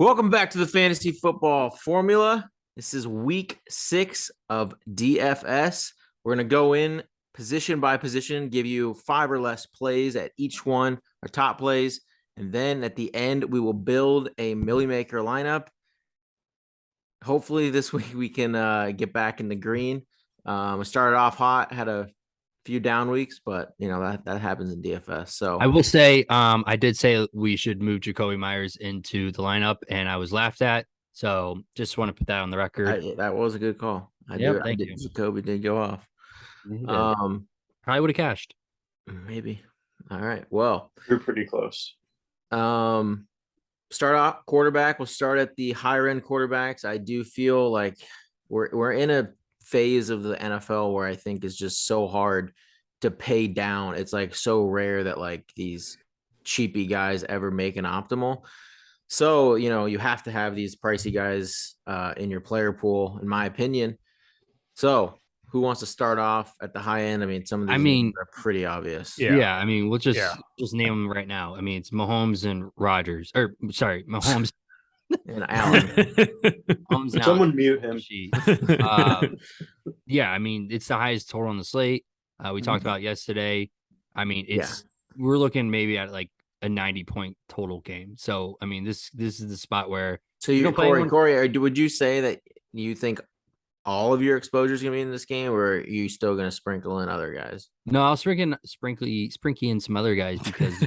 Welcome back to the Fantasy Football Formula. This is week 6 of DFS. We're going to go in position by position, give you 5 or less plays at each one, our top plays. And then at the end, we will build a Millie Maker lineup. Hopefully this week we can get back in the green. We started off hot, had a few down weeks, but that happens in DFS. So I will say, I did say we should move Jacoby Myers into the lineup, and I was laughed at. So just want to put that on the record. that was a good call. Thank you. Jacoby did go off. Probably would have cashed. Maybe. All right. Well, you're pretty close. Start off quarterback. We'll start at the higher end quarterbacks. I do feel like we're in a phase of the NFL where I think it's just so hard to pay down. It's like so rare that like these cheapy guys ever make an optimal. So, you have to have these pricey guys in your player pool, in my opinion. So who wants to start off at the high end? I mean, some of these are pretty obvious. Yeah. I mean, we'll just name them right now. I mean, it's Mahomes and Rodgers, or sorry, Mahomes and Allen. Someone mute him. Yeah, I mean, it's the highest total on the slate. We talked about yesterday. I mean, we're looking maybe at like a 90-point total game. So, I mean, this is the spot where. So Corey, would you say that you think all of your exposure is going to be in this game, or are you still going to sprinkle in other guys? No, I'll sprinkly in some other guys because.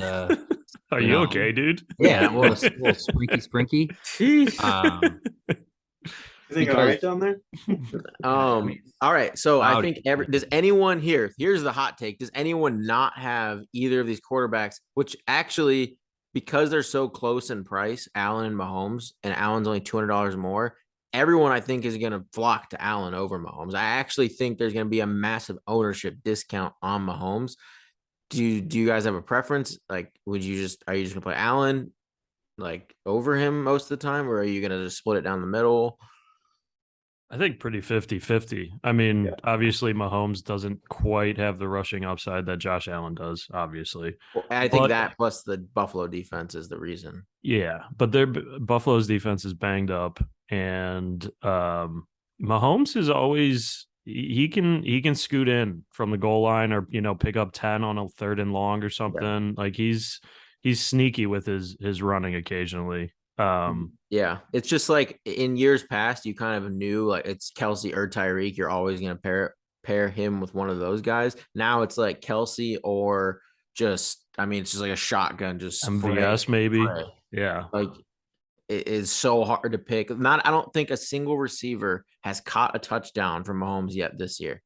Are you okay, dude? Yeah, a little sprinky. You think all right down there? All right. So I think does anyone here's the hot take. Does anyone not have either of these quarterbacks, which actually, because they're so close in price, Allen and Mahomes, and Allen's only $200 more, everyone I think is going to flock to Allen over Mahomes. I actually think there's going to be a massive ownership discount on Mahomes. Do you guys have a preference? Like, are you just going to play Allen like over him most of the time, or are you going to just split it down the middle? I think pretty 50-50. I mean, obviously Mahomes doesn't quite have the rushing upside that Josh Allen does, obviously. Well, I think that plus the Buffalo defense is the reason. Yeah, but Buffalo's defense is banged up, and Mahomes is always he can scoot in from the goal line or pick up 10 on a 3rd and long or something. Yeah. Like he's sneaky with his running occasionally. Yeah, it's just like in years past, you kind of knew like it's Kelsey or Tyreek. You're always going to pair him with one of those guys. Now it's like Kelsey or it's just like a shotgun, just MVS maybe. Yeah, like it is so hard to pick. I don't think a single receiver has caught a touchdown from Mahomes yet this year.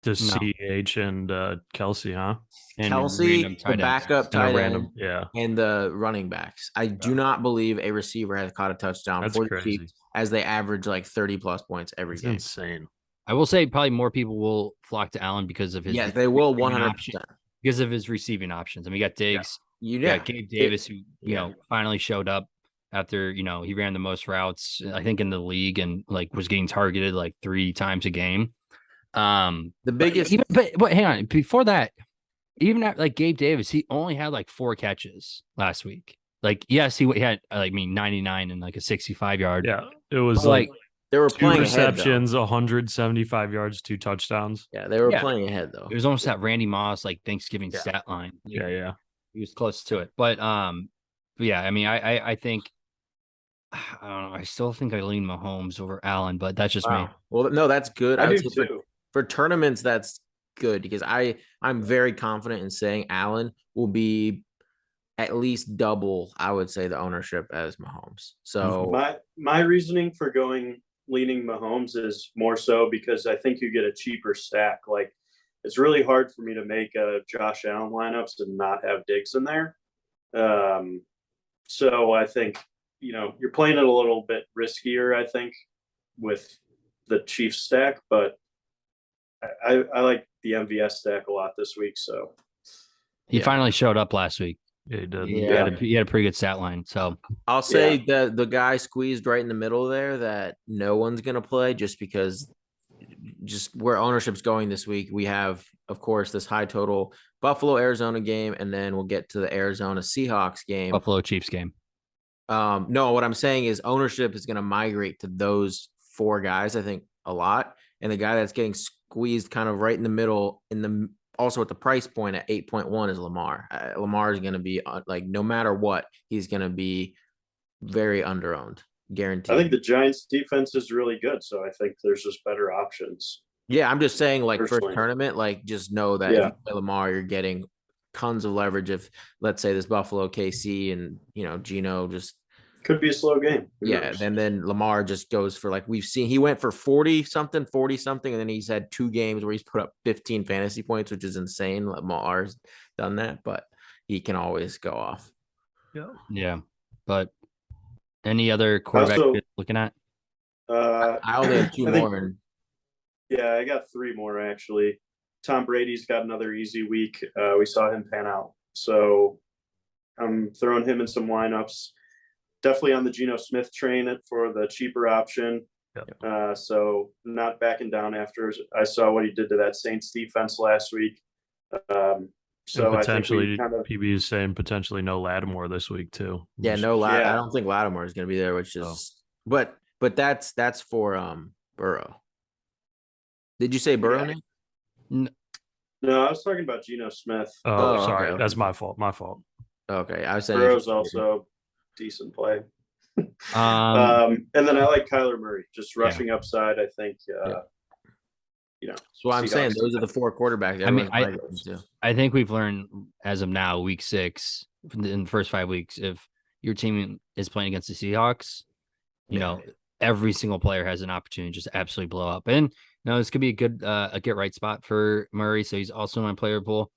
Just CH and Kelsey, huh? And Kelsey, the backup tight end, and the running backs. I do not believe a receiver has caught a touchdown for the Chiefs, as they average like 30+ points every game. Insane. I will say probably more people will flock to Allen because of his. Yes, they will 100% because of his receiving options. I mean, you got Diggs, you got Gabe Davis, who finally showed up after he ran the most routes I think in the league and like was getting targeted like 3 times a game. The biggest, but hang on. Before that, even at like Gabe Davis, he only had like 4 catches last week. Like, yes, he had 99 and like a 65-yard. Yeah, it was like they were 2 playing receptions, 175 yards, 2 touchdowns. Yeah, they were playing ahead though. It was almost that Randy Moss like Thanksgiving stat line. Yeah, he was close to it. But yeah, I mean, I think. I don't know. I still think I lean Mahomes over Allen, but that's just me. Well, no, that's good. I do too. For tournaments, that's good because I'm very confident in saying Allen will be at least double, I would say, the ownership as Mahomes. So my reasoning for leaning Mahomes is more so because I think you get a cheaper stack. Like it's really hard for me to make a Josh Allen lineups and not have Diggs in there. So I think you're playing it a little bit riskier, I think, with the Chiefs stack, but I like the MVS stack a lot this week. So he finally showed up last week. Yeah, he did. Yeah. He had a pretty good stat line. So I'll say that the guy squeezed right in the middle there that no one's going to play just because where ownership's going this week. We have, of course, this high total Buffalo Arizona game, and then we'll get to the Arizona Seahawks game. Buffalo Chiefs game. No, what I'm saying is ownership is going to migrate to those 4 guys, I think, a lot. And the guy that's getting squeezed kind of right in the middle, also at the price point at 8.1 is Lamar. Lamar is going to be like, no matter what, he's going to be very underowned, guaranteed. I think the Giants defense is really good, so I think there's just better options. Yeah, I'm just saying, like, first tournament, like, just know that if you play Lamar, you're getting tons of leverage. If, let's say, this Buffalo KC and, Geno just could be a slow game. Then Lamar just goes for, like, we've seen, he went for 40 something, and then he's had 2 games where he's put up 15 fantasy points, which is insane. Lamar's done that, but he can always go off. Yeah. But any other quarterback you're looking at? I only have 2 more. Yeah, I got 3 more actually. Tom Brady's got another easy week. We saw him pan out, so I'm throwing him in some lineups. Definitely on the Geno Smith train for the cheaper option. So not backing down after I saw what he did to that Saints defense last week. So potentially, PB is saying potentially no Lattimore this week too. Yeah, I don't think Lattimore is going to be there, which is but that's for Burrow. Did you say Burrow? No, I was talking about Geno Smith. Oh, sorry, okay. That's my fault. Okay, I was saying Burrow's also decent play. And then I like Kyler Murray, just rushing upside. I think. So I'm saying those are the 4 quarterbacks. I think we've learned as of now, week 6, in the first 5 weeks, if your team is playing against the Seahawks, every single player has an opportunity to just absolutely blow up. And this could be a good a get right spot for Murray, so he's also in my player pool.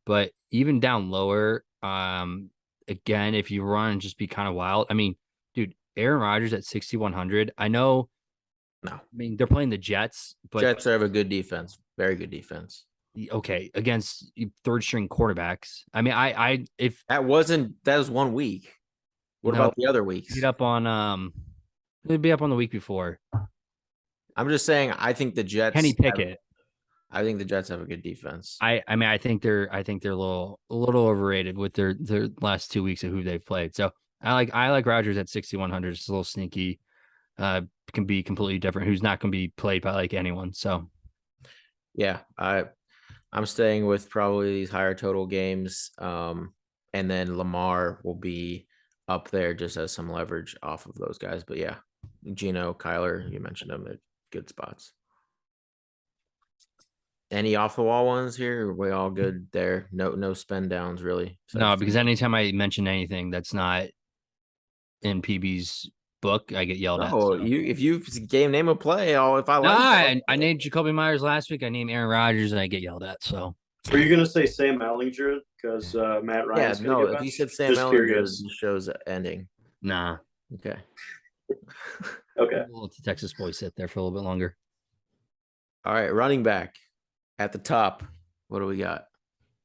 But even down lower, again, if you run and just be kind of wild, I mean, dude, Aaron Rodgers at 6,100. I know. No, I mean, they're playing the Jets, but Jets have a good defense, very good defense. Okay, against 3rd string quarterbacks. I mean, if that was 1 week. What about the other weeks? It'd be up on the week before. I'm just saying, I think the Jets. Kenny Pickett. I think the Jets have a good defense. I mean, I think they're a little overrated with their last 2 weeks of who they've played. So I like Rodgers at 6,100. It's a little sneaky. Can be completely different. Who's not going to be played by like anyone. So yeah, I'm staying with probably these higher total games. And then Lamar will be up there just as some leverage off of those guys. But yeah, Geno, Kyler, you mentioned them at good spots. Any off the wall ones here? Are we all good there? No spend downs really. No, because anytime I mention anything that's not in PB's book, I get yelled at. Oh, so. If you name a play, I named Jacoby Myers last week. I named Aaron Rodgers, and I get yelled at. So were you gonna say Sam Ehlinger because Matt Ryan? Yeah, no. If you said Sam Ehlinger, the show's ending. Nah. Okay. Okay. We'll let the Texas boys sit there for a little bit longer. All right, running back at the top. What do we got,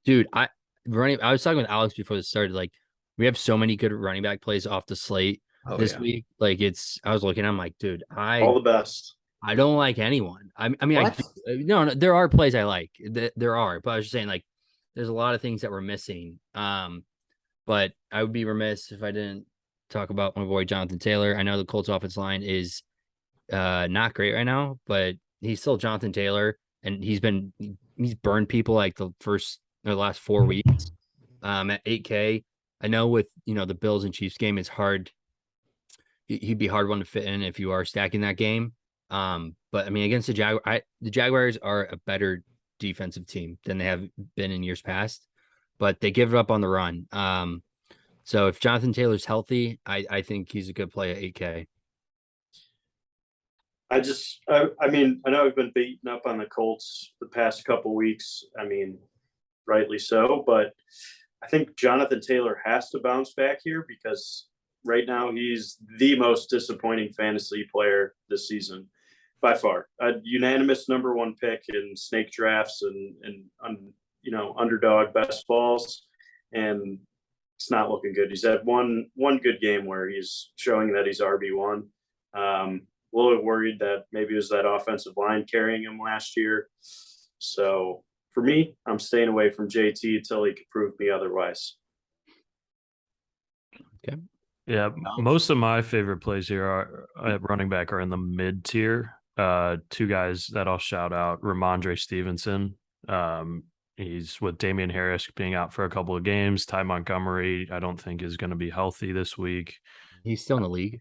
dude? I was talking with Alex before this started. Like, we have so many good running back plays off the slate. This week, like I was looking, I'm like, dude, all the best. I don't like anyone. I mean, no, there are plays I like. There are, but I was just saying, like, there's a lot of things that we're missing. But I would be remiss if I didn't talk about my boy Jonathan Taylor. I know the Colts offense line is not great right now, but he's still Jonathan Taylor, and he's burned people like the last 4 weeks. At 8K, I know with the Bills and Chiefs game, it's hard. He'd be a hard one to fit in if you are stacking that game. But I mean, against the Jaguars are a better defensive team than they have been in years past, but they give it up on the run. So if Jonathan Taylor's healthy, I think he's a good play at 8K. I mean, I know I've been beaten up on the Colts the past couple weeks. I mean, rightly so, but I think Jonathan Taylor has to bounce back here because right now he's the most disappointing fantasy player this season by far. A unanimous number 1 pick in snake drafts and underdog best balls, and it's not looking good. He's had one good game where he's showing that he's RB1. A little bit worried that maybe it was that offensive line carrying him last year. So for me, I'm staying away from JT until he can prove me otherwise. Okay. Yeah, most of my favorite plays here are at running back are in the mid tier. Two guys that I'll shout out: Ramondre Stevenson. He's with Damian Harris being out for a couple of games. Ty Montgomery, I don't think is going to be healthy this week. He's still in the league.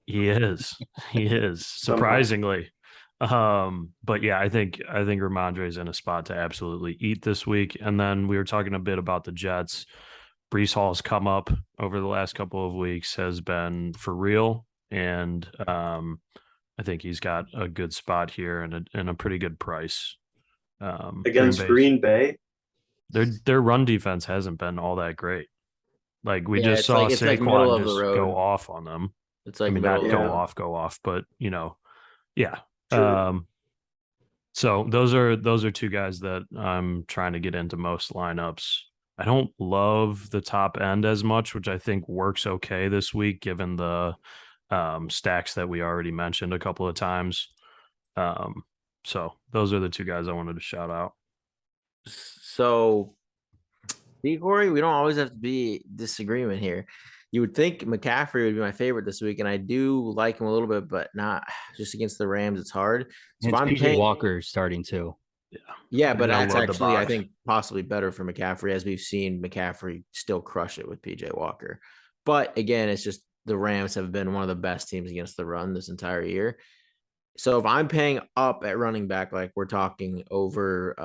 He is. He is surprisingly. But yeah, I think Ramondre's in a spot to absolutely eat this week. And then we were talking a bit about the Jets. Breece Hall's come up over the last couple of weeks, has been for real, and I think he's got a good spot here and a pretty good price. Against Green Bay, their run defense hasn't been all that great. Like we just saw Saquon just go off on them. It's like not go off, but yeah. So those are two guys that I'm trying to get into most lineups. I don't love the top end as much, which I think works okay this week, given the stacks that we already mentioned a couple of times. So those are the two guys I wanted to shout out. So, see, Corey, we don't always have to be disagreement here. You would think McCaffrey would be my favorite this week, and I do like him a little bit, but not just against the Rams. It's hard. So it's PJ Walker starting too. Yeah, but that's actually, I think, possibly better for McCaffrey, as we've seen McCaffrey still crush it with PJ Walker. But again, it's just the Rams have been one of the best teams against the run this entire year. So if I'm paying up at running back, like we're talking over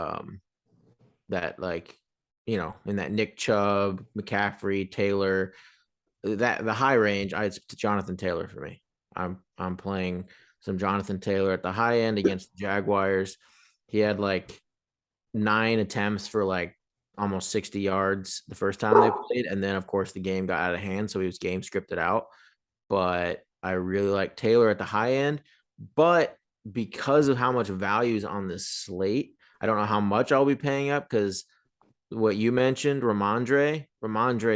that, like, you know, in that Nick Chubb, McCaffrey, Taylor, that the high range, it's Jonathan Taylor for me. I'm playing some Jonathan Taylor at the high end against the Jaguars. He had like 9 attempts for like almost 60 yards the first time they played. And then, of course, the game got out of hand, so he was game scripted out. But I really like Taylor at the high end. But because of how much value is on this slate, I don't know how much I'll be paying up, because what you mentioned, Ramondre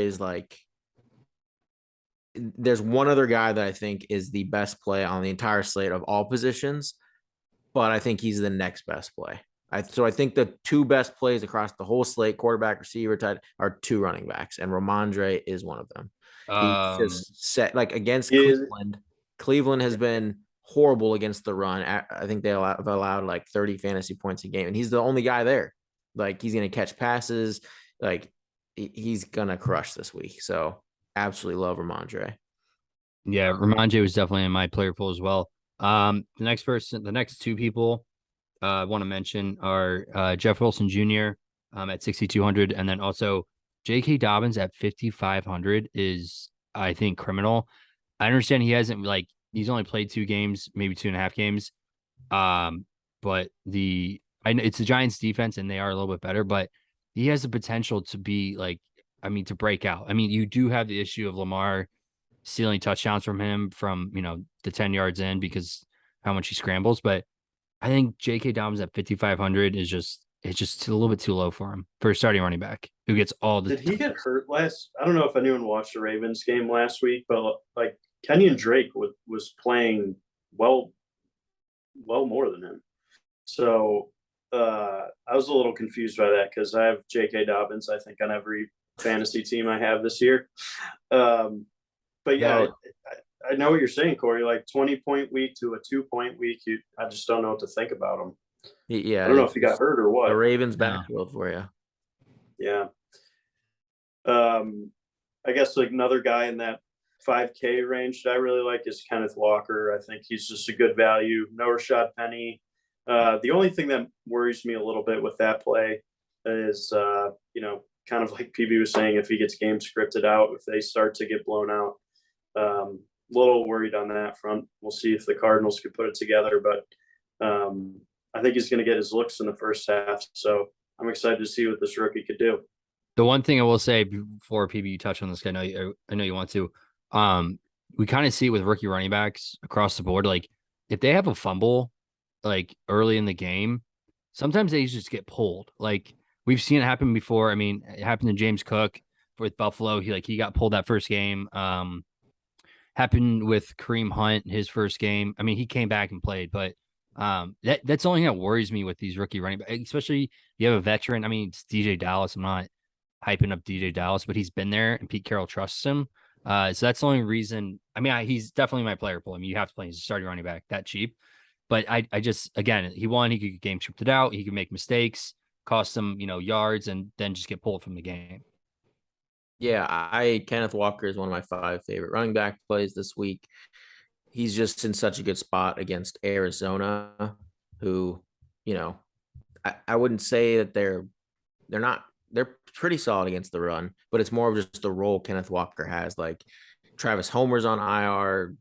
is like, there's one other guy that I think is the best play on the entire slate of all positions, but I think he's the next best play. So I think the two best plays across the whole slate, quarterback, receiver, tight, are two running backs, and Ramondre is one of them. He's just set, like, against Cleveland. Cleveland has been horrible against the run. I think they have allowed like 30 fantasy points a game, and he's the only guy there. Like, he's going to catch passes. Like, he's going to crush this week. So absolutely love Ramondre. Yeah, Ramondre was definitely in my player pool as well. The next two people I want to mention are Jeff Wilson Jr. At 6,200, and then also J.K. Dobbins at 5,500 is, I think, criminal. I understand he hasn't, like, he's only played 2 games, maybe 2.5 games. But it's the Giants defense, and they are a little bit better, but he has the potential to be like, to break out. I mean, you do have the issue of Lamar stealing touchdowns from him from, the 10 yards in, because how much he scrambles. But I think J.K. Dobbins at 5,500 is just a little bit too low for him, for a starting running back who gets all the. Did he get hurt last? I don't know if anyone watched the Ravens game last week, but like Kenyon Drake was playing well more than him. So I was a little confused by that, because I have J.K. Dobbins, I think, on every fantasy team I have this year. But yeah, I know what you're saying, Corey. Like 20-point week to a 2-point week, I just don't know what to think about him. Yeah, I don't know if he got hurt or what. The Ravens backfield for you. Yeah. I guess like another guy in that 5K range that I really like is Kenneth Walker. I think he's just a good value. No Rashad Penny. The only thing that worries me a little bit with that play is, kind of like PB was saying, if he gets game scripted out, if they start to get blown out. A little worried on that front. We'll see if the Cardinals could put it together, but I think he's going to get his looks in the first half. So I'm excited to see what this rookie could do. The one thing I will say before PB you touch on this, I know you want to. We kind of see it with rookie running backs across the board. Like, if they have a fumble, like early in the game, sometimes they just get pulled. Like, we've seen it happen before. I mean, it happened to James Cook with Buffalo. He got pulled that first game. Happened with Kareem Hunt his first game. I mean, he came back and played, but that's the only thing that worries me with these rookie running backs, especially you have a veteran. I mean, it's DJ Dallas. I'm not hyping up DJ Dallas, but he's been there, and Pete Carroll trusts him. So that's the only reason. I mean, he's definitely my player pool. I mean, you have to play. He's a starting running back that cheap. But I just, again, he could get game scripted out. He could make mistakes, cost some, yards, and then just get pulled from the game. Yeah, Kenneth Walker is one of my 5 favorite running back plays this week. He's just in such a good spot against Arizona, who, I wouldn't say that they're pretty solid against the run, but it's more of just the role Kenneth Walker has. Like Travis Homer's on IR,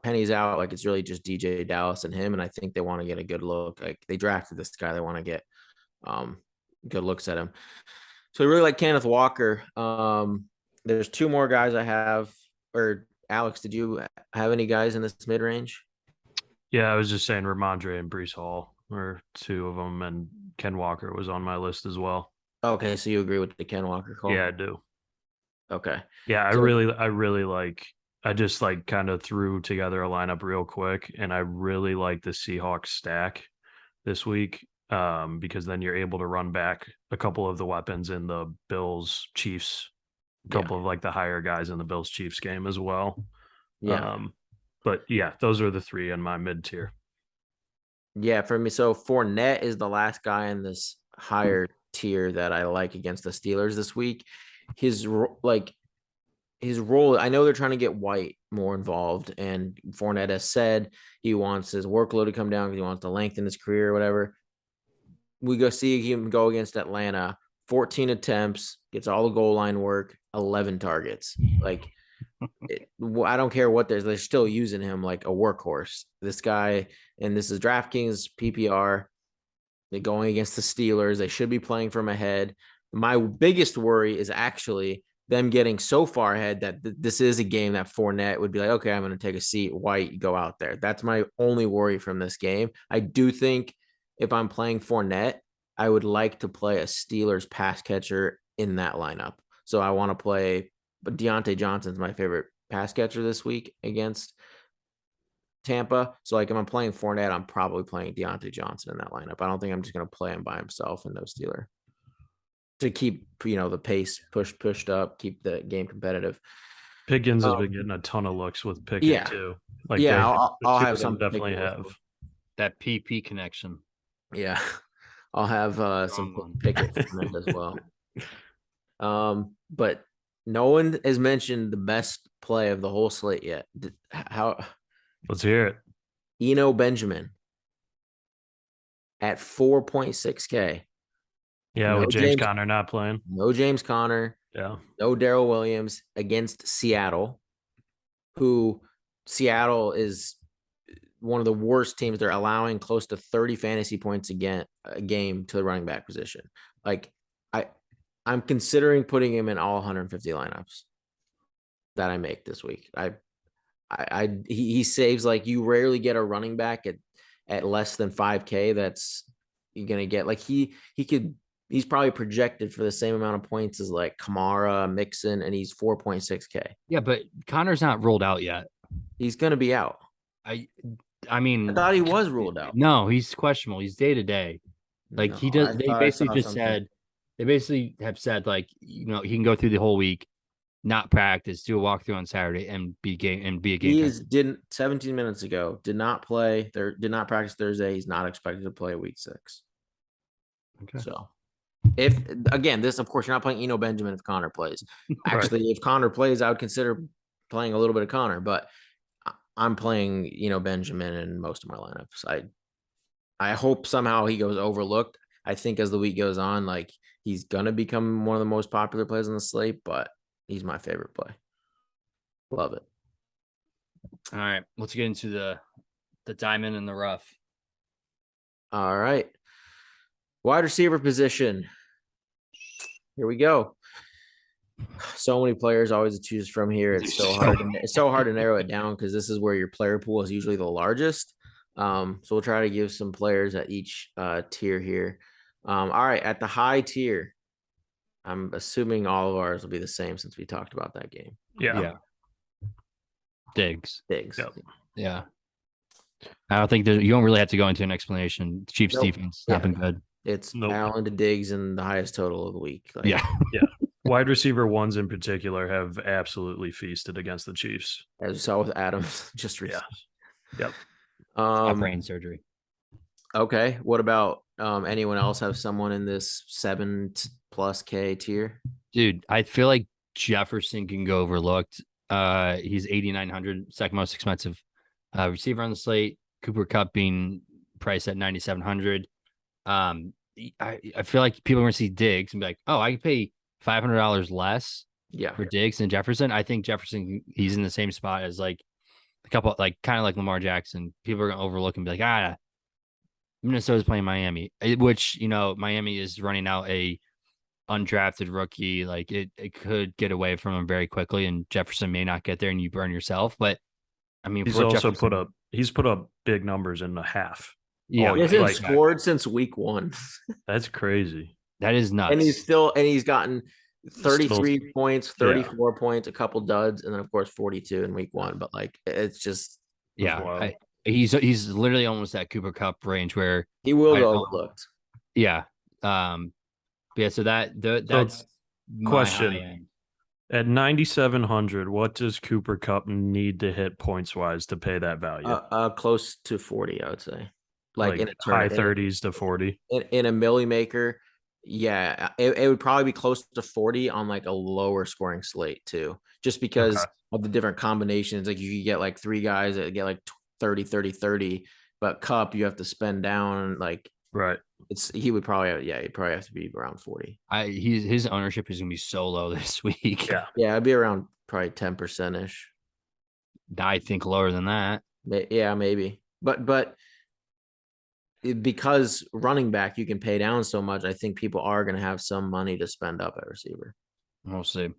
Penny's out. Like it's really just DJ Dallas and him. And I think they want to get a good look. Like they drafted this guy. They want to get good looks at him. So I really like Kenneth Walker. There's 2 more guys I have. Or Alex, did you have any guys in this mid range? Yeah, I was just saying Ramondre and Breece Hall were 2 of them, and Ken Walker was on my list as well. Okay, so you agree with the Ken Walker call? Yeah, I do. Okay. Yeah, I really like. I just kind of threw together a lineup real quick, and I really like the Seahawks stack this week because then you're able to run back a couple of the weapons in the Bills Chiefs, a couple of the higher guys in the Bills Chiefs game as well. Yeah. But yeah, those are the 3 in my mid tier. Yeah, for me, so Fournette is the last guy in this higher tier that I like against the Steelers this week. His role, I know they're trying to get White more involved, and Fournette has said he wants his workload to come down because he wants to lengthen his career or whatever. We go see him go against Atlanta, 14 attempts, gets all the goal line work, 11 targets. I don't care what they're still using him like a workhorse. This guy, and this is DraftKings PPR. They're going against the Steelers. They should be playing from ahead. My biggest worry is actually them getting so far ahead that this is a game that Fournette would be like, okay, I'm going to take a seat. White, go out there. That's my only worry from this game. I do think if I'm playing Fournette, I would like to play a Steelers pass catcher in that lineup. So I want to play, but Deontay Johnson's my favorite pass catcher this week against Tampa. So if I'm playing Fournette, I'm probably playing Deontay Johnson in that lineup. I don't think I'm just going to play him by himself in no Steeler to keep, the pace pushed up, keep the game competitive. Pickens has been getting a ton of looks with Pickett too. I'll have some definitely have that PP connection. Yeah, I'll have some Pickett as well. But no one has mentioned the best play of the whole slate yet. Let's hear it. Eno Benjamin at 4.6K. Yeah, with James Conner not playing. No James Conner. Yeah. No Daryl Williams against Seattle, who Seattle is one of the worst teams. They're allowing close to 30 fantasy points a game to the running back position. I'm considering putting him in all 150 lineups that I make this week. He saves you rarely get a running back at less than 5K. That's you're gonna get he's probably projected for the same amount of points as Kamara, Mixon, and he's 4.6K. Yeah, but Connor's not ruled out yet. He's gonna be out. I mean, I thought he was ruled out. No, he's questionable. He's day to day. They basically have said he can go through the whole week, not practice, do a walkthrough on Saturday, and be a game. He didn't 17 minutes ago. Did not play. Did not practice Thursday. He's not expected to play week 6. Okay. So, if again, this of course you're not playing Eno Benjamin if Connor plays. Actually, if Connor plays, I would consider playing a little bit of Connor, but I'm playing Eno Benjamin in most of my lineups. I hope somehow he goes overlooked. I think as the week goes on, he's gonna become one of the most popular plays on the slate, but he's my favorite play. Love it. All right, let's get into the diamond in the rough. All right. Wide receiver position. Here we go. So many players always to choose from here. It's so hard. It's so hard to narrow it down because this is where your player pool is usually the largest. So we'll try to give some players at each tier here. All right, at the high tier, I'm assuming all of ours will be the same since we talked about that game. Yeah. Diggs. Yep. Yeah. I don't think you don't really have to go into an explanation. Chiefs defense not been good. It's Allen to Diggs and the highest total of the week. Yeah. Wide receiver ones in particular have absolutely feasted against the Chiefs. As we saw with Adams, just recently. Yeah. Yep. Brain surgery. Okay. What about anyone else have someone in this 7+ K tier? Dude, I feel like Jefferson can go overlooked. He's 8,900, second most expensive receiver on the slate. Cooper Kupp being priced at 9,700. I feel like people are going to see Diggs and be like, oh, I can pay $500 less for Diggs than Jefferson. I think Jefferson, he's in the same spot as like a couple, like kind of like Lamar Jackson. People are going to overlook and be like, Minnesota's playing Miami, which, Miami is running out a undrafted rookie. Like it could get away from him very quickly, and Jefferson may not get there and you burn yourself. But I mean, he's also put up big numbers in the half. Yeah, he hasn't scored since week 1. That's crazy. That is nuts. And he's gotten 33 points, 34 points, a couple duds, and then of course 42 in week 1. But like, it's just he's literally almost at Cooper Kupp range where he will go overlooked. Yeah. So that's question. At 9,700, what does Cooper Kupp need to hit points wise to pay that value? Close to 40, I would say. Like in a high 30s to 40. In a Millie Maker, yeah, it would probably be close to 40 on like a lower scoring slate too, just because of the different combinations. Like you could get like 3 guys that get like 30, 30, 30, but Kupp you have to spend down like right. He'd probably have to be around 40. His ownership is gonna be so low this week. Yeah, it'd be around probably 10% ish. I think lower than that. Yeah, maybe, but because running back you can pay down so much, I think people are going to have some money to spend up at receiver. We'll see.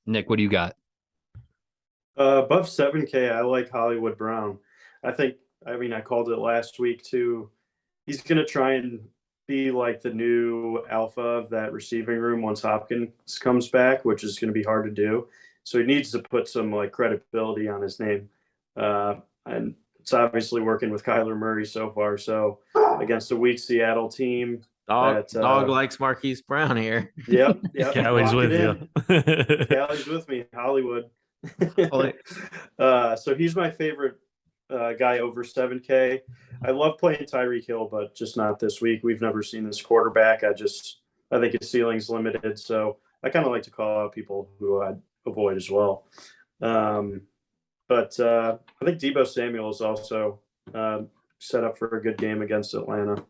Nick, what do you got? Above 7K, I like Hollywood Brown. I called it last week too. He's going to try and be like the new alpha of that receiving room once Hopkins comes back, which is going to be hard to do. So he needs to put some like credibility on his name. And it's obviously working with Kyler Murray so far. So against a weak Seattle team. Dog likes Marquise Brown here. Yep. Callie's with you. Callie's with me. Hollywood. So he's my favorite guy over 7K. I love playing Tyreek Hill, but just not this week. We've never seen this quarterback. I think his ceiling's limited. So I kind of like to call out people who I'd avoid as well. But I think Deebo Samuel is also set up for a good game against Atlanta.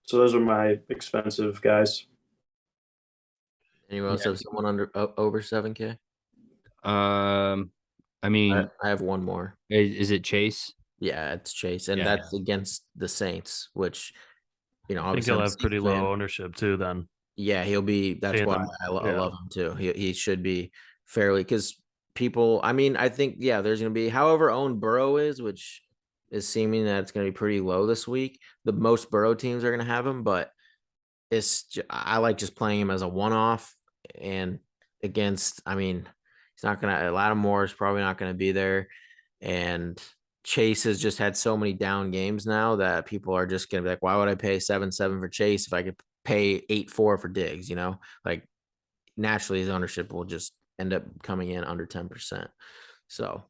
So those are my expensive guys. Anyone else have someone over 7K? I mean, I have one more. Is it Chase? Yeah, it's Chase, and that's against the Saints, which I think he'll have pretty low ownership too. Then he'll be. That's why I love him too. He should be fairly because people. I mean, I think there's going to be however owned Burrow is, which is seeming that it's going to be pretty low this week. The most Burrow teams are going to have him, but I like just playing him as a one-off and against. I mean, he's not going to. Lattimore is probably not going to be there, and Chase has just had so many down games now that people are just going to be like, why would I pay 7-7 for Chase if I could pay 8-4 for Diggs? Like naturally his ownership will just end up coming in under 10%. So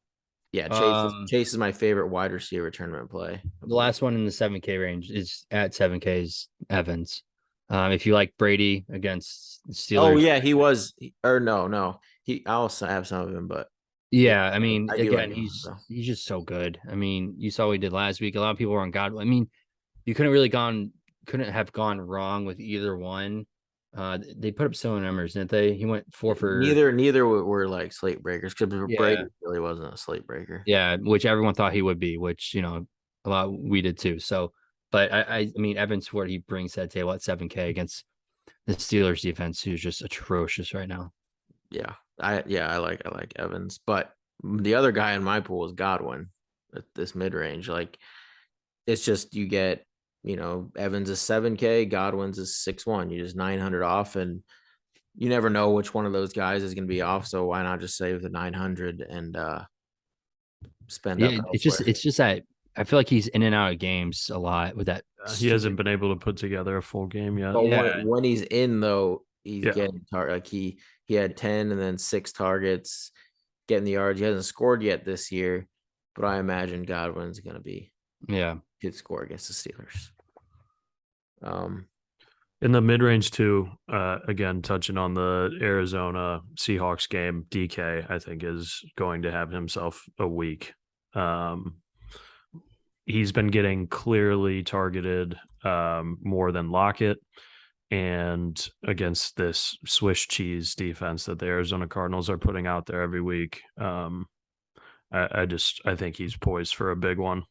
Chase is my favorite wide receiver tournament play. The last one in the 7K range is at 7K is Evans. If you like Brady against Steelers. Oh yeah, he was, or no. I also have some of him, but yeah, I mean, again, he's just so good. I mean, you saw what he did last week. A lot of people were on God. I mean, you couldn't have gone wrong with either one. They put up similar numbers, didn't they? He went 4 for neither were like slate breakers because Brady really wasn't a slate breaker. Yeah, which everyone thought he would be, which a lot we did too. So, but I mean, Evans, what he brings to that table at 7K against the Steelers defense, who's just atrocious right now. Yeah. I like Evans, but the other guy in my pool is Godwin at this mid range. Like it's just you get, Evans is 7K, Godwin's is 6-1. You just 900 off, and you never know which one of those guys is going to be off. So why not just save the 900 and spend up? It's just that I feel like he's in and out of games a lot with that. He hasn't been able to put together a full game yet. But when he's in though, he's getting like he he had 10 and then 6 targets, getting the yards. He hasn't scored yet this year, but I imagine Godwin's going to be good score against the Steelers. In the mid-range too, again, touching on the Arizona Seahawks game, DK, I think, is going to have himself a week. He's been getting clearly targeted more than Lockett. And against this Swiss cheese defense that the Arizona Cardinals are putting out there every week, I think he's poised for a big one.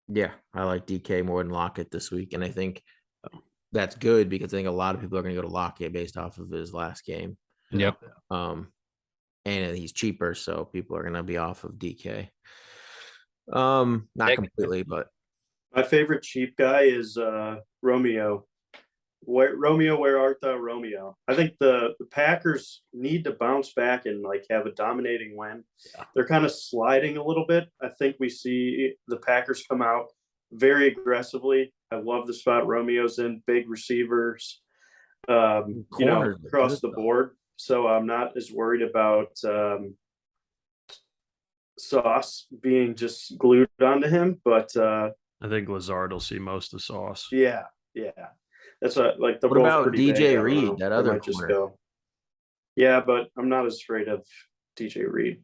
Yeah, I like DK more than Lockett this week, and I think that's good because I think a lot of people are going to go to Lockett based off of his last game. Yep. And he's cheaper, so people are going to be off of DK. Not completely, but my favorite cheap guy is Romeo. Romeo, where art thou, Romeo? I think the Packers need to bounce back and like have a dominating win. Yeah. They're kind of sliding a little bit. I think we see the Packers come out very aggressively. I love the spot Romeo's in, big receivers, across the board. So I'm not as worried about Sauce being just glued onto him, but I think Lazard will see most of Sauce. Yeah. That's like the. What about DJ Reed? That other corner. Yeah, but I'm not as afraid of DJ Reed.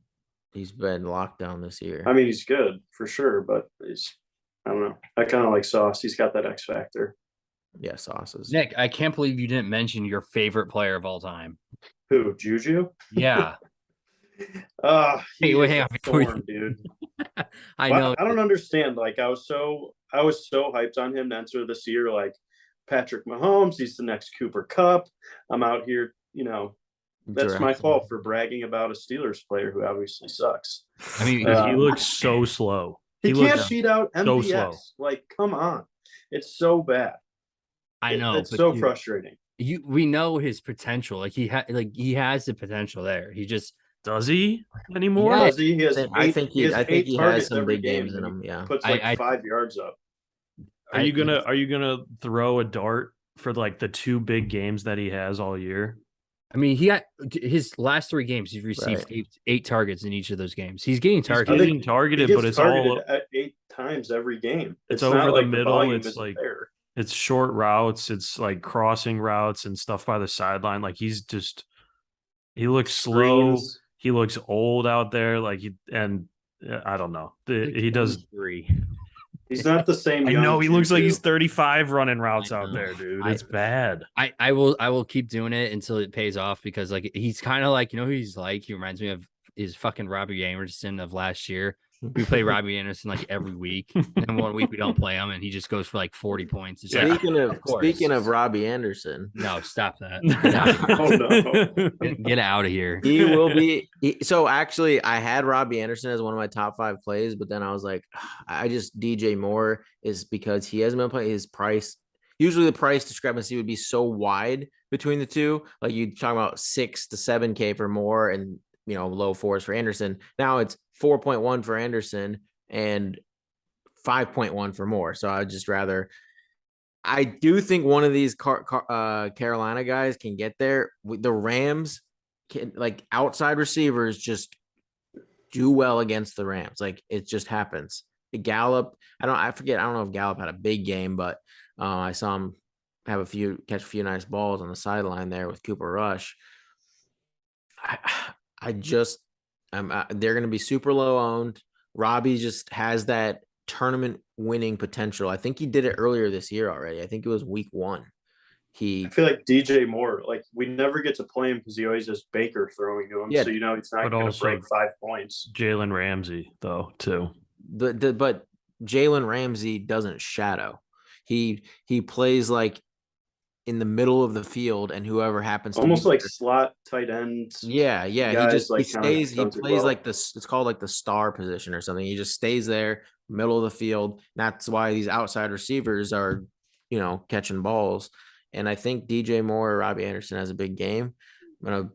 He's been locked down this year. I mean, he's good for sure, but I don't know. I kind of like Sauce. He's got that X factor. Yeah, Sauce is. Nick, I can't believe you didn't mention your favorite player of all time. Who? Juju? Yeah. Hey, wait, hang on, form, dude. I know. I don't understand. Like, I was so hyped on him to enter this year. Like, Patrick Mahomes, he's the next Cooper Kupp. I'm out here, that's my fault for bragging about a Steelers player who obviously sucks. I mean, he looks so slow. He can't cheat out MVS. So slow. Like, come on, it's so bad. I know. It's so frustrating. We know his potential. Like he has the potential there. He just does he anymore? Yeah. Does he? I think he has some big games in him. Yeah, puts like 5 yards up. Are you gonna throw a dart for like the 2 big games that he has all year? I mean, he got his last 3 games. He's received 8 targets in each of those games. He's getting targeted. He's getting targeted, but it's all 8 times every game. It's over the middle. It's like it's short routes. It's like crossing routes and stuff by the sideline. Like he looks slow. He looks old out there. Like I don't know. He does 3. He's not the same. I know he looks like he's 35 running routes out there, dude. It's bad. I will keep doing it until it pays off because like he's kind of like who he's like. He reminds me of his fucking Robbie Anderson of last year. We play Robbie Anderson like every week, and then one week we don't play him, and he just goes for like 40 points. Speaking of Robbie Anderson, no, stop that. No. Get out of here. He will be. So actually, I had Robbie Anderson as one of my top 5 plays, but then I was like, DJ Moore is because he hasn't been playing his price. Usually the price discrepancy would be so wide between the two. Like you're talking about 6 to 7K for Moore and low 4s for Anderson. Now it's 4.1 for Anderson and 5.1 for Moore. So I'd just rather. I do think one of these Carolina guys can get there. The Rams can like outside receivers just do well against the Rams. Like it just happens. Gallup, I don't know if Gallup had a big game, but I saw him catch a few nice balls on the sideline there with Cooper Rush. They're going to be super low owned. Robbie just has that tournament winning potential. I think he did it earlier this year already. I think it was week 1. I feel like DJ Moore, like we never get to play him because he always has Baker throwing to him. Yeah, so it's not going to break 5 points. Jalen Ramsey though too. But Jalen Ramsey doesn't shadow. He plays like in the middle of the field, and whoever happens to almost like slot tight ends. Yeah. He stays. He plays like this. It's called like the star position or something. He just stays there, middle of the field. That's why these outside receivers are, catching balls. And I think DJ Moore or Robbie Anderson has a big game. I'm gonna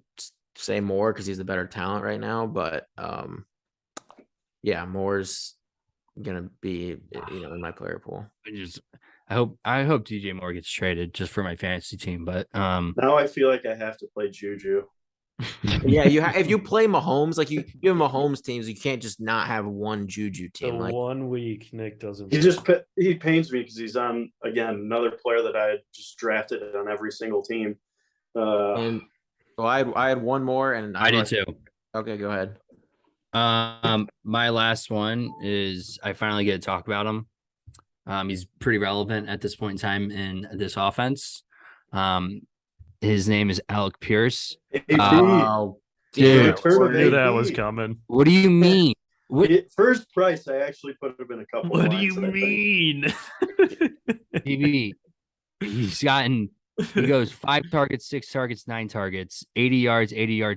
say Moore because he's the better talent right now. But Moore's gonna be in my player pool. I hope DJ Moore gets traded just for my fantasy team. But now I feel like I have to play Juju. Yeah, if you play Mahomes, like you have Mahomes teams, you can't just not have one Juju team. The 1 week Nick doesn't. He pains me because he's on again another player that I had just drafted on every single team. And I had one more, and I did too. Okay, go ahead. My last one is I finally get to talk about him. He's pretty relevant at this point in time in this offense. His name is Alec Pierce. Oh, dude, I knew that was coming. What do you mean? First price, I actually put him in a couple. What do you mean? PB, he goes 5 targets, 6 targets, 9 targets, 80 yards,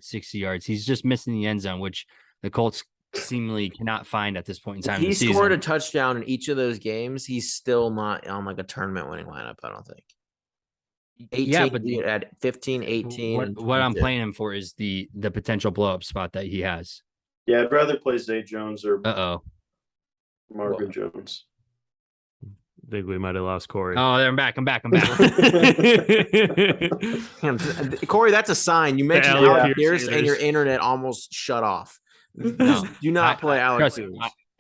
60 yards. He's just missing the end zone, which the Colts seemingly cannot find at this point in time. He scored a touchdown in each of those games. He's still not on like a tournament winning lineup, I don't think. 18, but at 15, 18. What I'm playing him for is the potential blow up spot that he has. Yeah, I'd rather play Zay Jones or Marvin Well, Jones. I think we might have lost Corey. Oh, I'm back. Corey, that's a sign. You mentioned Alec Pierce and your internet almost shut off. No, do not play Alec Pierce.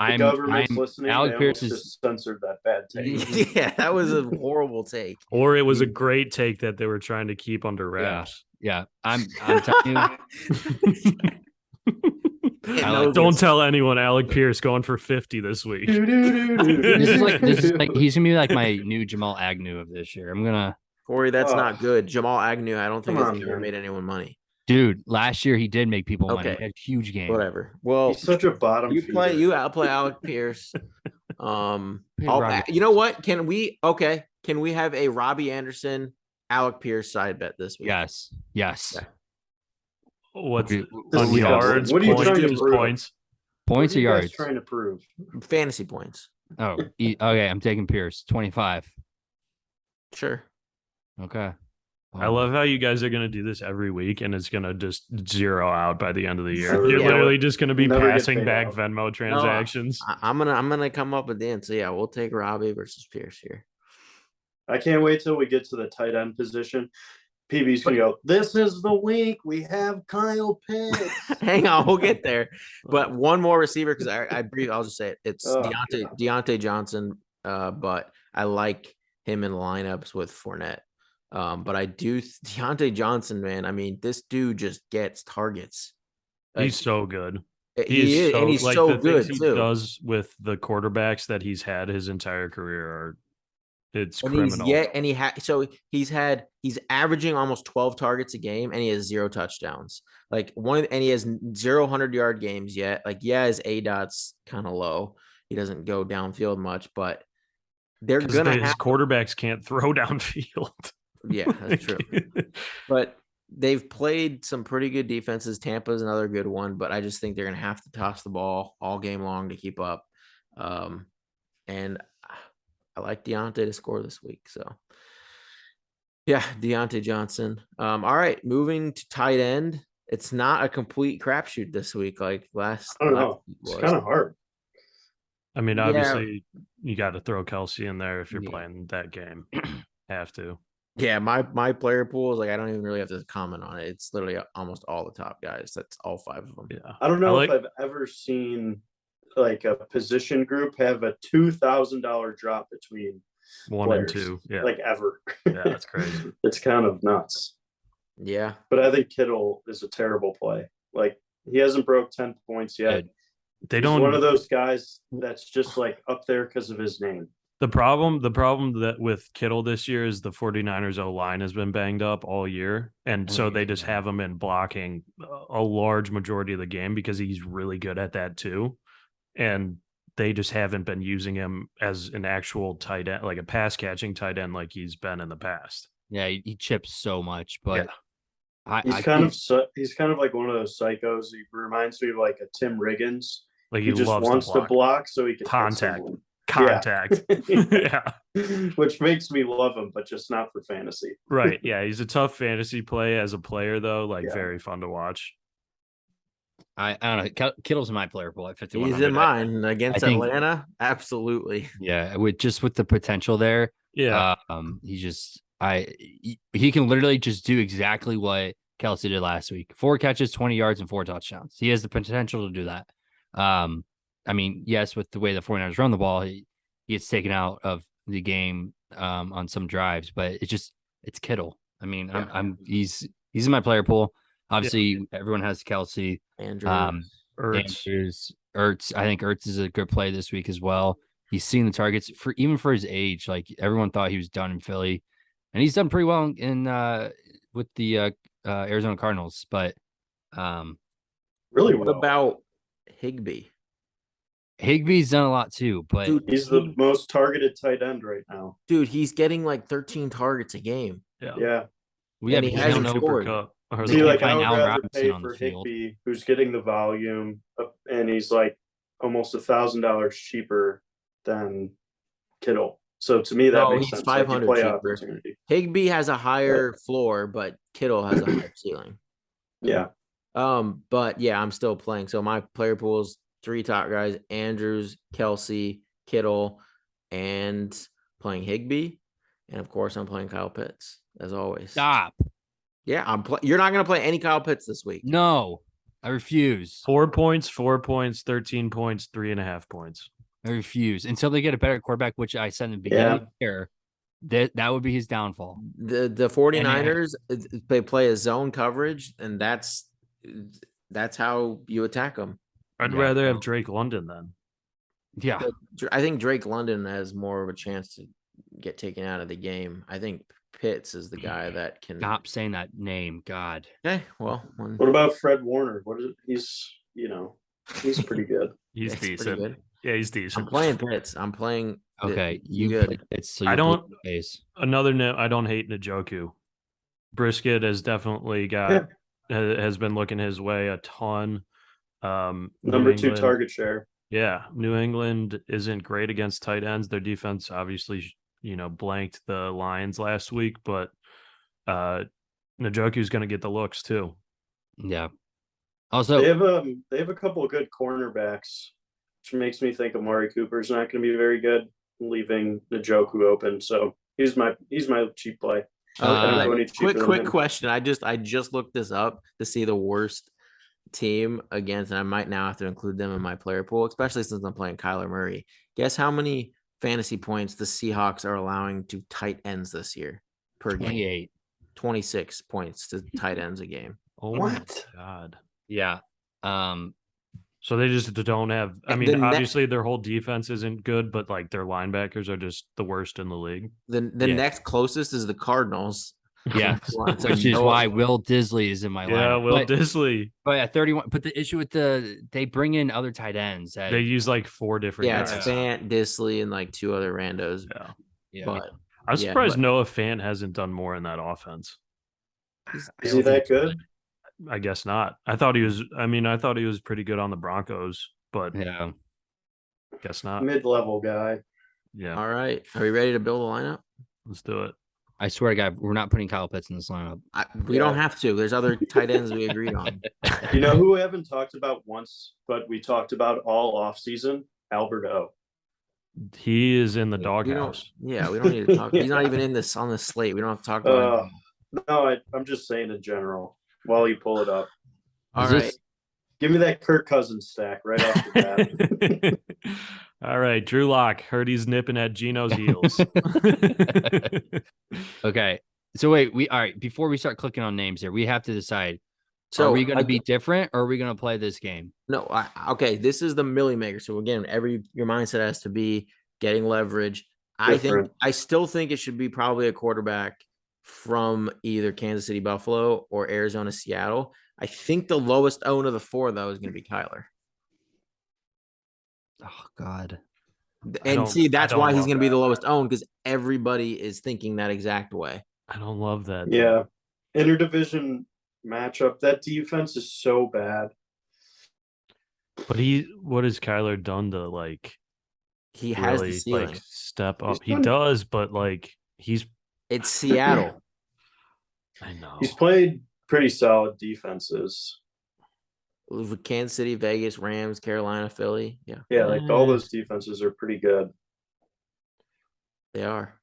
The government's listening. Alec Pierce is censored that bad take. Yeah, that was a horrible take. Or it was a great take that they were trying to keep under wraps. Yeah. I'm telling you. Don't tell anyone Alec Pierce going for 50 this week. This is like he's gonna be like my new Jamal Agnew of this year. Corey, that's not good. Jamal Agnew, I don't think has ever made anyone money. Dude, last year he did make people money. He had a huge game. Whatever. Well, he's such a bottom. You outplay Alec Pierce. You know what? Can we have a Robbie Anderson, Alec Pierce side bet this week? Yes. Okay. What's on yards? What are you trying to prove? Points? Points or yards? Trying to prove fantasy points. Oh, okay. I'm taking Pierce 25. Sure. Okay. I love how you guys are going to do this every week, and it's going to just zero out by the end of the year. You're literally just going to be passing back Venmo transactions. No, I'm gonna come up with the end. So yeah, we'll take Robbie versus Pierce here. I can't wait till we get to the tight end position. PB's gonna go, this is the week we have Kyle Pitts. Hang on, we'll get there. But one more receiver, because I'll just say it. It's Deontay Johnson. But I like him in lineups with Fournette. But I do Deontay Johnson, man. I mean, this dude just gets targets. He's so good. He's so good too. He does with the quarterbacks that he's had his entire career it's criminal. He's averaging almost 12 targets a game, and he has 0 touchdowns. And he has 0 100-yard games yet. His ADOT's kind of low. He doesn't go downfield much, but his quarterbacks can't throw downfield. Yeah, that's true. But they've played some pretty good defenses. Tampa's another good one, but I just think they're going to have to toss the ball all game long to keep up. And I like Deontay to score this week. So, yeah, Deontay Johnson. All right, moving to tight end. It's not a complete crapshoot this week like last. I don't know. It's kind of hard. I mean, obviously, you got to throw Kelsey in there if you're playing that game. Have to. Yeah, my player pool is I don't even really have to comment on it. It's literally almost all the top guys. That's all 5 of them. Yeah, I don't know if I've ever seen a position group have a $2,000 drop between 1 players, and 2. Yeah, ever. Yeah, that's crazy. It's kind of nuts. Yeah, but I think Kittle is a terrible play. He hasn't broke 10 points yet. He's one of those guys that's just up there because of his name. The problem that with Kittle this year is the 49ers O-line has been banged up all year. And so they just have him in blocking a large majority of the game because he's really good at that too. And they just haven't been using him as an actual tight end, like a pass catching tight end like he's been in the past. Yeah, he chips so much, but he's kind of like one of those psychos. He reminds me of a Tim Riggins. He just wants to block so he can contact. Yeah. Which makes me love him, but just not for fantasy. Right. Yeah. He's a tough fantasy play as a player, though. Very fun to watch. I don't know. Kittle's in my player pool at 5,100. He's in mine against Atlanta. Absolutely. Yeah. With the potential there. Yeah. He can literally just do exactly what Kelce did last week. 4 catches, 20 yards, and 4 touchdowns. He has the potential to do that. I mean, yes, with the way the 49ers run the ball, he gets taken out of the game on some drives, but it's Kittle. I mean, he's in my player pool. Obviously, everyone has Kelce. Ertz. I think Ertz is a good play this week as well. He's seen the targets for his age. Like everyone thought he was done in Philly, and he's done pretty well in with the Arizona Cardinals. But really, what about Higbee? Higbee's done a lot too, but dude, he's the most targeted tight end right now. Dude, he's getting like 13 targets a game. Yeah. And he hasn't scored. See, like I would rather pay for Higbee, who's getting the volume, and he's like almost $1,000 cheaper than Kittle. So to me, that makes sense. 500 cheaper. Higbee has a higher floor, but Kittle has a higher ceiling. Yeah. But yeah, I'm still playing. So my player pool is 3 top guys: Andrews, Kelce, Kittle, and playing Higbee. And of course, I'm playing Kyle Pitts as always. Stop. Yeah, you're not going to play any Kyle Pitts this week. No, I refuse. 4 points, 4 points, 13 points, 3.5 points. I refuse until they get a better quarterback, which I said in the beginning of the year. That would be his downfall. The 49ers, they play a zone coverage, and that's how you attack them. I'd rather have Drake London then. Yeah. But I think Drake London has more of a chance to get taken out of the game. I think Pitts is the guy that can stop saying that name. God. Okay, well, what about Fred Warner? He's pretty good. He's decent. Good. Yeah, he's decent. I'm playing Pitts. I'm playing. Okay, you good? Pitts. So I don't. Another note. I don't hate Njoku. Brisket has definitely has been looking his way a ton. Number 2 target share. Yeah, New England isn't great against tight ends. Their defense obviously, blanked the Lions last week, but Njoku's going to get the looks too. Yeah. Also, they have a couple of good cornerbacks, which makes me think Amari Cooper's not going to be very good, leaving Njoku open. So he's my cheap play. Quick question. I just looked this up to see the worst team against, and I might now have to include them in my player pool, especially since I'm playing Kyler Murray. Guess how many fantasy points the Seahawks are allowing to tight ends this year per 28. game? 26 points to tight ends a game. Oh my God. Yeah. So they just don't have. I mean, obviously their whole defense isn't good, but like their linebackers are just the worst in the league. The next closest is the Cardinals. Yeah, which is why Will Disley is in my lineup. Yeah, Will Disley. But at 31, but the issue with they bring in other tight ends. They use like 4 different guys. It's Fant, Disley, and like 2 other randos. Yeah. But I'm surprised Noah Fant hasn't done more in that offense. Is he that good? I guess not. I thought he was pretty good on the Broncos, but yeah, guess not. Mid-level guy. Yeah. All right. Are we ready to build a lineup? Let's do it. I swear to God, we're not putting Kyle Pitts in this lineup. We don't have to. There's other tight ends we agreed on. You know who we haven't talked about once, but we talked about all offseason? Albert O. He is in the doghouse. We don't need to talk. He's not even in this on the slate. We don't have to talk about him. No, I'm just saying in general while you pull it up. All right. Give me that Kirk Cousins stack right off the bat. All right, Drew Lock. Heard he's nipping at Geno's heels. Okay. So wait, before we start clicking on names here, we have to decide. So are we going to be different or are we going to play this game? No, okay. This is the Millie Maker. So again, your mindset has to be getting leverage. I still think it should be probably a quarterback from either Kansas City, Buffalo, or Arizona, Seattle. I think the lowest owned of the 4 though is going to be Kyler. Oh God. And see, that's why he's going to be the lowest owned, because everybody is thinking that exact way. I don't love that. Yeah. Interdivision matchup. That defense is so bad. But what has Kyler done to he has the ceiling. Step up? He does, but it's Seattle. I know. He's played pretty solid defenses. With Kansas City, Vegas, Rams, Carolina, Philly. Yeah. Yeah, all those defenses are pretty good. They are.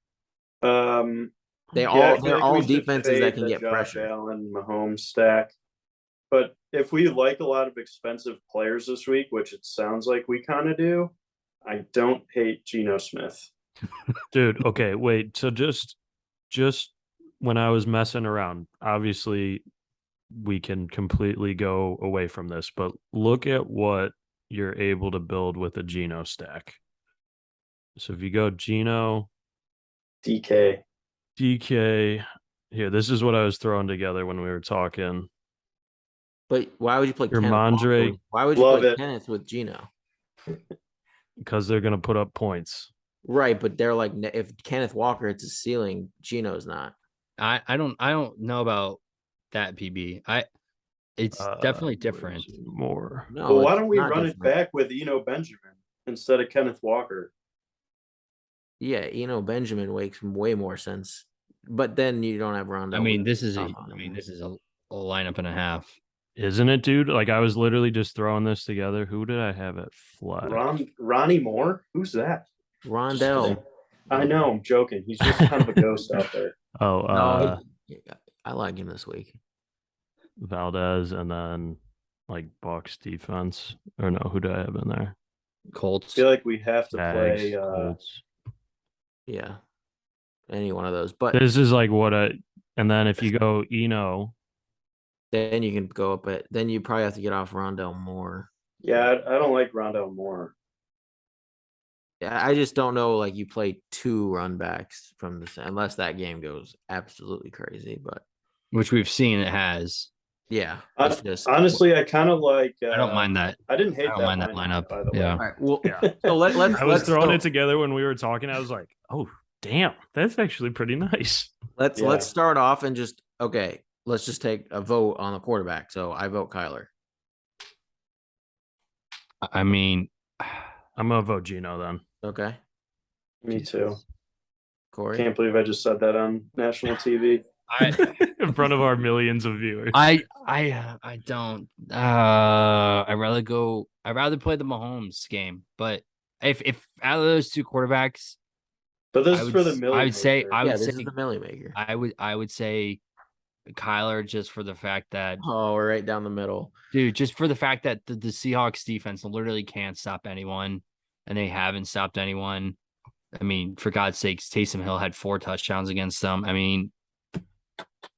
They're like all defenses that can get Josh pressure. Allen, Mahomes stack. But if we like a lot of expensive players this week, which it sounds like we kind of do, I don't hate Geno Smith. Dude, okay, wait. So just when I was messing around, obviously we can completely go away from this, but look at what you're able to build with a Geno stack. So if you go Geno, DK, here, this is what I was throwing together when we were talking. But why would you play Kenneth? Why would you play Kenneth with Geno? Because they're going to put up points. Right, but they're like, if Kenneth Walker hits his ceiling, Geno's not. I don't know about that, PB. It's definitely different. More. No, well, why don't we run it back with Eno Benjamin instead of Kenneth Walker? Yeah, Eno Benjamin makes way more sense. But then you don't have Rondell. I mean, this is a lineup and a half. Isn't it, dude? Like, I was literally just throwing this together. Who did I have at flag? Ronnie Moore? Who's that? Rondell. I know, I'm joking. He's just kind of a ghost out there. Oh, I like him this week. Valdez, and then like Bucks defense. Or no, who do I have in there? Colts. I feel like we have to Jags, play Colts. Yeah. Any one of those. But this is like and then if you go Eno, then you can go up at, then you probably have to get off Rondell Moore. Yeah, I don't like Rondell Moore. Yeah, I just don't know. Like, you play two run backs from unless that game goes absolutely crazy, but which we've seen it has. Yeah, honestly, I kind of like. I don't mind that. I didn't hate that lineup. By the way. Yeah. All right, well, yeah. So let's. I was throwing it together when we were talking. I was like, oh, damn, that's actually pretty nice. Let's start off and just let's just take a vote on the quarterback. So I vote Kyler. I mean, I'm gonna vote Geno then. Okay. Me too. Corey. Can't believe I just said that on national TV. In front of our millions of viewers. I don't. I'd rather play the Mahomes game. But if out of those two quarterbacks, but this is for the million. I would say this is the Millie Maker. I would say Kyler, just for the fact that we're right down the middle, dude. Just for the fact that the Seahawks defense literally can't stop anyone, and they haven't stopped anyone. I mean, for God's sakes, Taysom Hill had 4 touchdowns against them. I mean,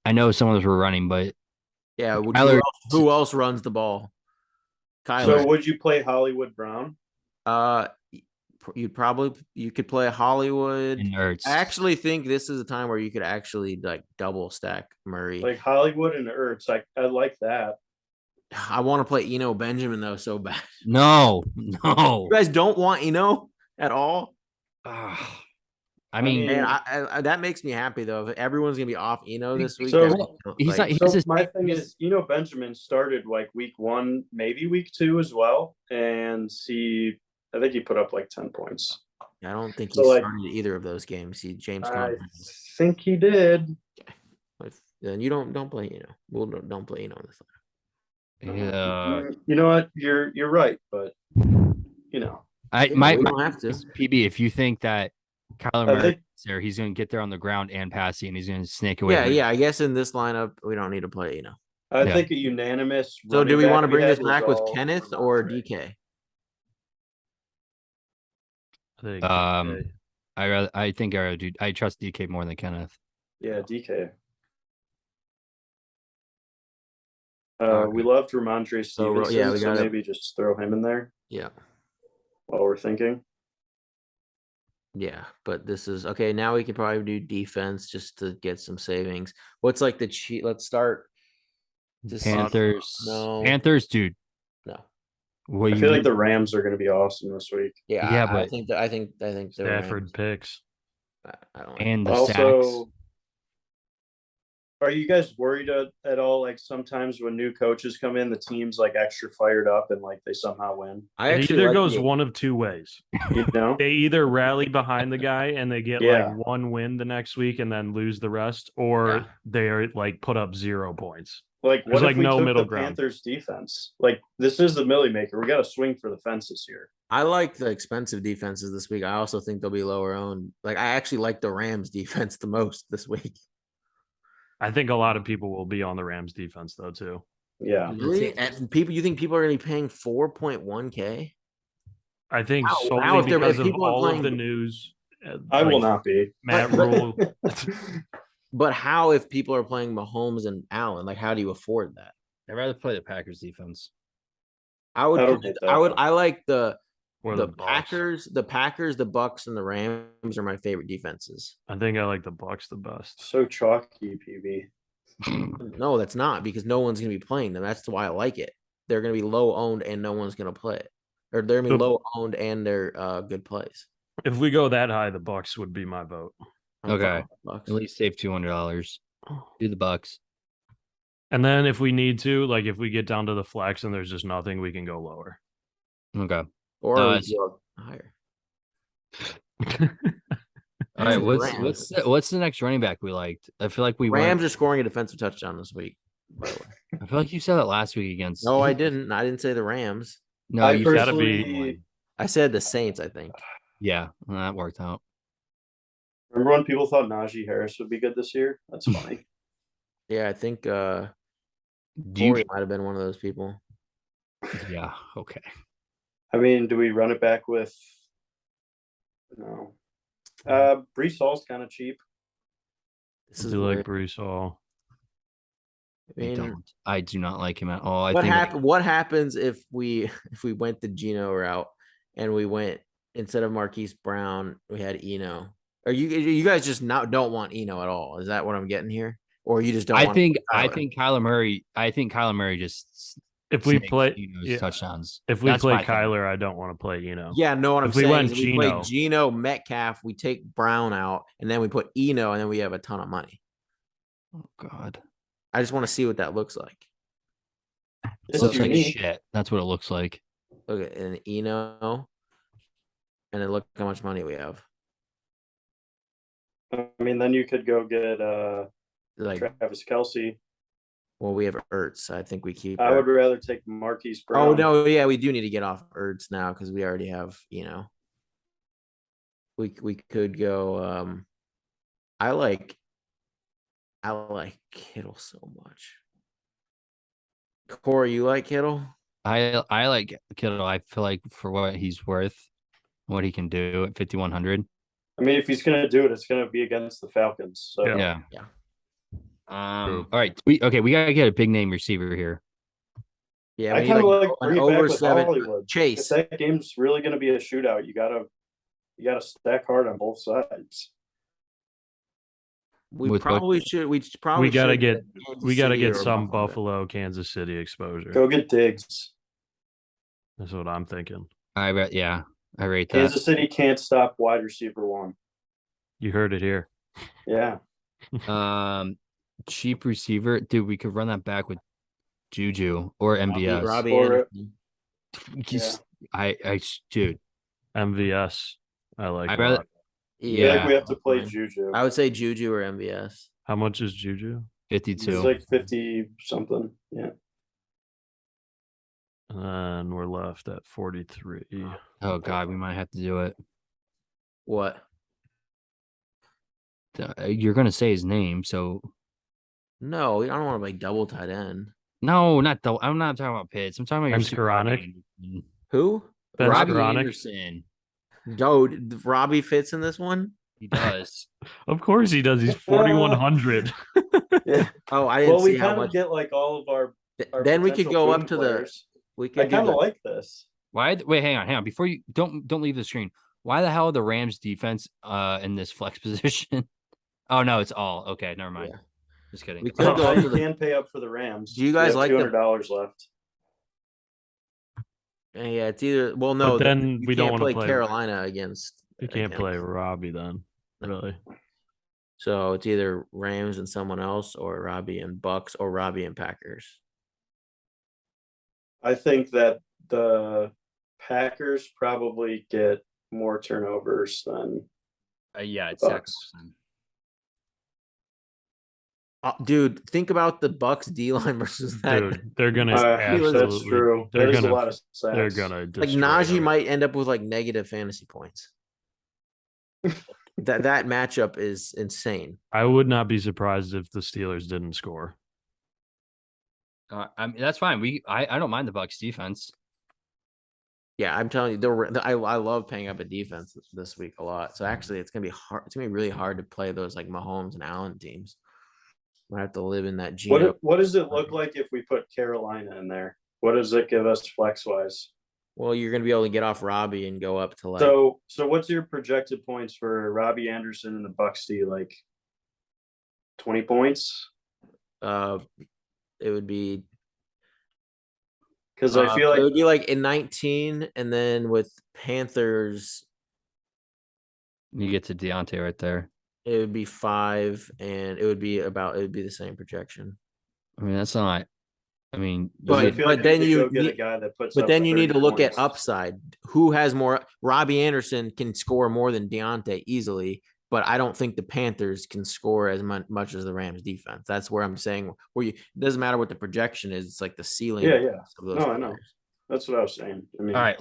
I know some of those were running, but yeah, Kyler, who else runs the ball? Kyler. So would you play Hollywood Brown? You could play Hollywood. And Ertz. I actually think this is a time where you could actually like double stack Murray. Like Hollywood and Ertz. I like that. I want to play Eno Benjamin though so bad. No. You guys don't want Eno at all? I mean, man, I that makes me happy though. If everyone's gonna be off Eno this week. So my thing is, Eno Benjamin started like week 1, maybe week 2 as well, and I think he put up like 10 points. I don't think he started either of those games. I think he did. Okay. Then you don't play Eno. Well, don't play Eno on this line. Yeah. You know what? You're right, but you know, we don't have to. PB, if you think that Kyler Murray there, he's going to get there on the ground and passing, and he's going to snake away. Yeah. I guess in this lineup, we don't need to play Eno. I think a unanimous. So, do we want to bring this back with Kenneth or DK? I think I trust DK more than Kenneth. Yeah, DK. We loved Ramondre Stevenson, so maybe just throw him in there. Yeah. While we're thinking. Yeah, but this is okay. Now we could probably do defense just to get some savings. What's like the cheat? Let's start. Panthers. No. Panthers, dude. No. I feel like the Rams are going to be awesome this week. Yeah, but I think Stafford picks. I don't. And the sacks. Are you guys worried at all? Like sometimes when new coaches come in, the team's like extra fired up and like they somehow win. It either goes one of two ways. You know, they either rally behind the guy and they get like one win the next week and then lose the rest, or they are like put up 0 points. Like, what if we no took middle the ground. Panthers defense? Like, this is the Millie maker. We got to swing for the fences here. I like the expensive defenses this week. I also think they'll be lower owned. Like, I actually like the Rams defense the most this week. I think a lot of people will be on the Rams defense though too. Yeah. Really? And you think people are going to be paying 4.1K? I think how because if of people are all playing, of the news. I will not be. Matt Rule. But how if people are playing Mahomes and Allen? Like, how do you afford that? I'd rather play the Packers defense. I like the Packers, the Bucks, and the Rams are my favorite defenses. I think I like the Bucks the best. So chalky, PB. No, that's not, because no one's going to be playing them. That's why I like it. They're going to be low owned and no one's going to play it. Or they're going to be low owned and they're good plays. If we go that high, the Bucks would be my vote. Okay. At least save $200. Do the Bucks. And then if we need to, like if we get down to the flex and there's just nothing, we can go lower. Okay. Or go higher. All right. What's the next running back we liked? I feel like Rams are scoring a defensive touchdown this week, by the way. I feel like you said that last week against. No, I didn't. I didn't say the Rams. No, you gotta be. I said the Saints, I think. Yeah, well, that worked out. Remember when people thought Najee Harris would be good this year? That's funny. Yeah, I think Corey might have been one of those people. Yeah, okay. I mean, do we run it back with no? Brees Hall's kind of cheap. This is like Brees Hall. I do not like him at all. What happens if we went the Geno route and we went, instead of Marquise Brown, we had Eno? Or you guys just don't want Eno at all? Is that what I'm getting here? Or you just don't? I think Kyler Murray just. If we play touchdowns, if we play Kyler, I don't want to play Eno. Yeah, no. What I'm saying is we play Geno, Metcalf, we take Brown out, and then we put Eno, and then we have a ton of money. Oh God. I just want to see what that looks like. It looks like shit. That's what it looks like. Look at an Eno, and then look how much money we have. I mean, then you could go get Travis Kelce. Well, we have Ertz. I think we keep. I would rather take Marquise Brown. Oh no, yeah, we do need to get off Ertz now because we already have. We could go. I like Kittle so much. Corey, you like Kittle? I like Kittle. I feel like for what he's worth, what he can do at 5,100. I mean, if he's going to do it, it's going to be against the Falcons. So yeah. All right. We gotta get a big name receiver here. Yeah, I kind of like bring it back with 7 Hollywood. Chase. If that game's really going to be a shootout, you gotta stack hard on both sides. We probably should. We gotta get some Buffalo, Kansas City exposure. Go get Diggs. That's what I'm thinking. I rate that. Kansas City can't stop wide receiver 1. You heard it here. Yeah. Cheap receiver, dude. We could run that back with Juju or MVS. Robbie dude. MVS. I like. I feel like we have to play Juju. I would say Juju or MVS. How much is Juju? 52. It's like 50 something. Yeah. And we're left at 43. Oh God, we might have to do it. What? You're gonna say his name, so. No, I don't want to play double tight end. No, not double. I'm not talking about Pitts. I'm talking about your Skoranek. Who? Robbie Anderson. Dude, Robbie fits in this one. He does. Of course he does. He's 4,100. Yeah. Oh, I didn't see how much. Get like all of our then we could go up to players. We could. I kind of like this. Wait, hang on. Before you don't leave the screen. Why the hell the Rams defense in this flex position? Oh no, it's all okay. Never mind. Yeah. Just kidding. We could go. You can pay up for the Rams. Do you guys like $200 left? Yeah, it's either. Well, no. But then we don't want to play Carolina against. You can't play Robbie then, really. So it's either Rams and someone else, or Robbie and Bucks, or Robbie and Packers. I think that the Packers probably get more turnovers than it's Bucks. Dude, think about the Bucks D line versus that. Dude, they're gonna absolutely. That's true. They're gonna. A lot of sacks. They're gonna like Najee might end up with like negative fantasy points. that matchup is insane. I would not be surprised if the Steelers didn't score. I mean, that's fine. I don't mind the Bucks defense. Yeah, I'm telling you, I love paying up a defense this week a lot. So actually, it's gonna be hard. It's gonna be really hard to play those like Mahomes and Allen teams. I have to live in that gene. What does it look like if we put Carolina in there? What does it give us flex wise? Well, you're gonna be able to get off Robbie and go up to like. So what's your projected points for Robbie Anderson and the Bucks? D like 20 points? It would be. Because I feel like it would be like in 19, and then with Panthers, you get to Deontay right there. It would be 5, and it would be the same projection. I mean, that's not. I mean, but then you get a guy that puts. But then you need to look at upside. Who has more? Robbie Anderson can score more than Deontay easily, but I don't think the Panthers can score as much as the Rams defense. That's where I'm saying it doesn't matter what the projection is. It's like the ceiling. Yeah. Of those I know. That's what I was saying. I mean, all right,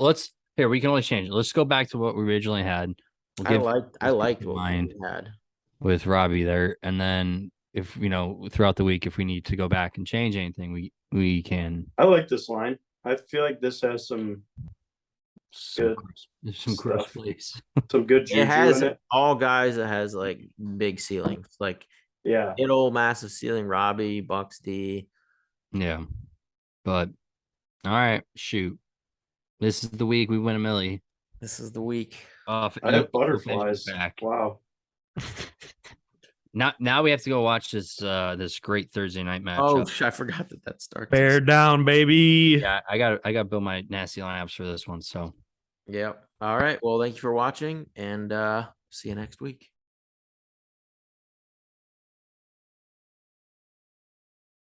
we can only change it. Let's go back to what we originally had. I liked what we had with Robbie there, and then if throughout the week, if we need to go back and change anything, we can. I like this line. I feel like this has some gross plays. Some good juju. It has all guys that has like big ceilings, like Kittle, massive ceiling. Robbie, Bucks D. Yeah, but all right, shoot. This is the week we win a milli. This is the week. I have butterflies. Back. Wow. Now we have to go watch this great Thursday night matchup. Oh, I forgot that starts. Bear down, baby. Yeah, I got to build my nasty lineups for this one. So. Yep. All right. Well, thank you for watching, and see you next week.